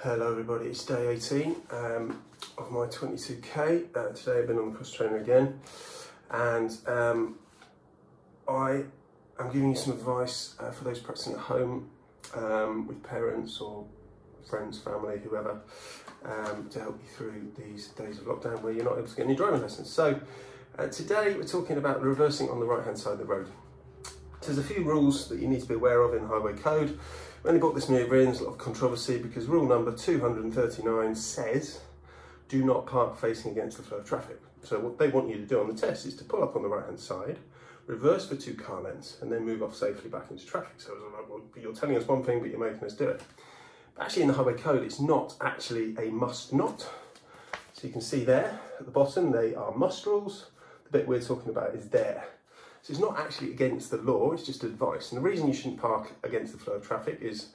Hello everybody, it's day 18 of my 22k. Today I've been on the cross trainer again, and I am giving you some advice for those practicing at home with parents or friends, family, whoever, to help you through these days of lockdown where you're not able to get any driving lessons. So today we're talking about reversing on the right hand side of the road. So there's a few rules that you need to be aware of in highway code. When they brought this maneuver in, there's a lot of controversy because rule number 239 says, do not park facing against the flow of traffic. So what they want you to do on the test is to pull up on the right hand side, reverse for 2 car lengths, and then move off safely back into traffic. So it's like, well, you're telling us one thing, but you're making us do it. But actually in the highway code, it's not actually a must not. So you can see there at the bottom, they are must rules. The bit we're talking about is there. So it's not actually against the law, it's just advice. And the reason you shouldn't park against the flow of traffic is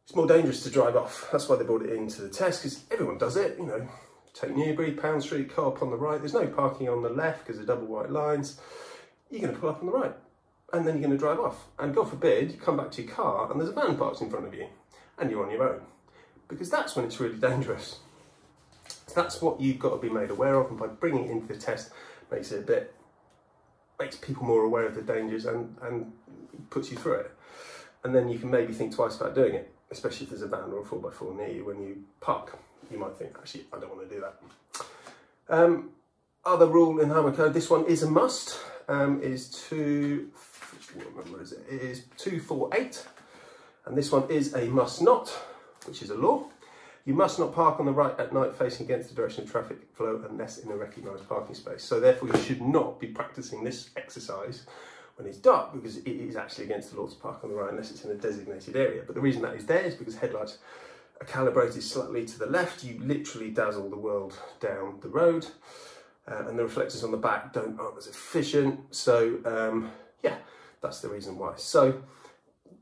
it's more dangerous to drive off. That's why they brought it into the test, because everyone does it. You know, take Newbury, Pound Street, Co-op on the right. There's no parking on the left because of double white lines. You're going to pull up on the right and then you're going to drive off. And God forbid, you come back to your car and there's a van parked in front of you and you're on your own, because that's when it's really dangerous. So that's what you've got to be made aware of, and by bringing it into the test makes people more aware of the dangers and puts you through it. And then you can maybe think twice about doing it, especially if there's a van or a 4x4 near you when you park. You might think, actually, I don't want to do that. Other rule in highway code, this one is a must, is 248. And this one is a must not, which is a law. You must not park on the right at night facing against the direction of traffic flow unless in a recognised parking space. So therefore you should not be practising this exercise when it's dark, because it is actually against the law to park on the right unless it's in a designated area. But the reason that is there is because headlights are calibrated slightly to the left. You literally dazzle the world down the road, and the reflectors on the back aren't as efficient. So yeah, that's the reason why. So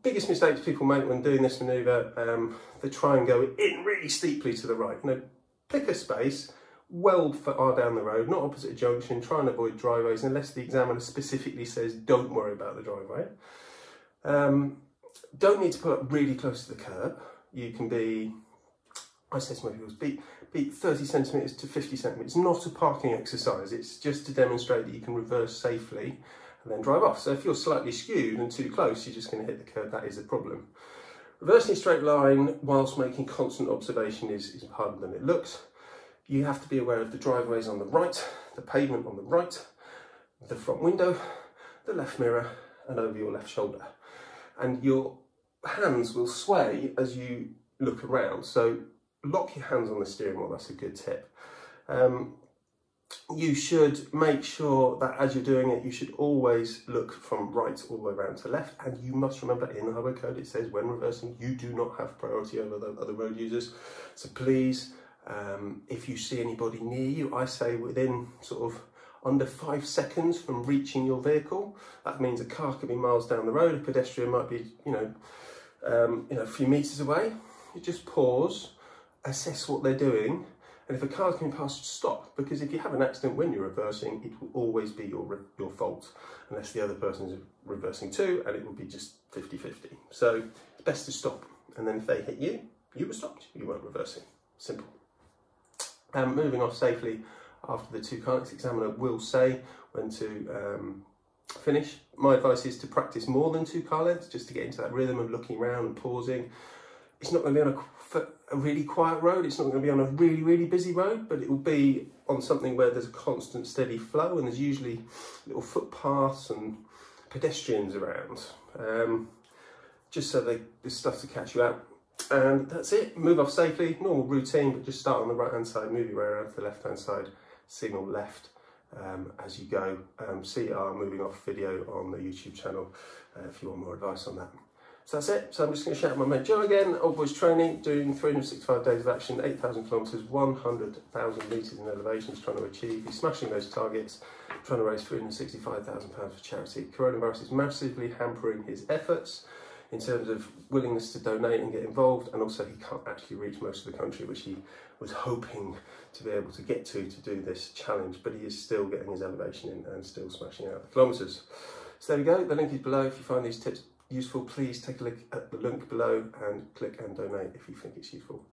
biggest mistakes people make when doing this manoeuvre, they try and go in really steeply to the right. You know, pick a space well far down the road, not opposite a junction. Try and avoid driveways unless the examiner specifically says don't worry about the driveway. Don't need to pull up really close to the curb. You can be, I say to my people, be 30 centimetres to 50 centimetres. Not a parking exercise, it's just to demonstrate that you can reverse safely and then drive off. So if you're slightly skewed and too close, you're just going to hit the curb. That is a problem. Reversing a straight line whilst making constant observation is harder than it looks. You have to be aware of the driveways on the right, the pavement on the right, the front window, the left mirror, and over your left shoulder. And your hands will sway as you look around. So lock your hands on the steering wheel, that's a good tip. You should make sure that as you're doing it, you should always look from right all the way around to left. And you must remember, in the highway code, it says when reversing, you do not have priority over the other road users. So please, if you see anybody near you, I say within sort of under 5 seconds from reaching your vehicle. That means a car could be miles down the road, a pedestrian might be, a few meters away. You just pause, assess what they're doing. And if a car's coming past, stop, because if you have an accident when you're reversing, it will always be your fault, unless the other person is reversing too, and it will be just 50-50. So it's best to stop, and then if they hit you, you were stopped, you weren't reversing. Simple. Moving off safely after the 2 car lengths, examiner will say when to finish. My advice is to practice more than 2 car lengths, just to get into that rhythm of looking around and pausing. It's not going to be on a really quiet road, it's not going to be on a really, really busy road, but it will be on something where there's a constant steady flow and there's usually little footpaths and pedestrians around, just so there's stuff to catch you out. And that's it. Move off safely, normal routine, but just start on the right hand side, move your way around to the left hand side, signal left as you go. See our moving off video on the YouTube channel if you want more advice on that. So that's it. So I'm just going to shout out my mate Joe again, Old Boys Training, doing 365 days of action, 8,000 kilometres, 100,000 metres in elevations, trying to achieve. He's smashing those targets, trying to raise £365,000 for charity. Coronavirus is massively hampering his efforts in terms of willingness to donate and get involved, and also he can't actually reach most of the country, which he was hoping to be able to get to do this challenge, but he is still getting his elevation in and still smashing out the kilometres. So there we go, the link is below. If you find these tips useful, please take a look at the link below and click and donate if you think it's useful.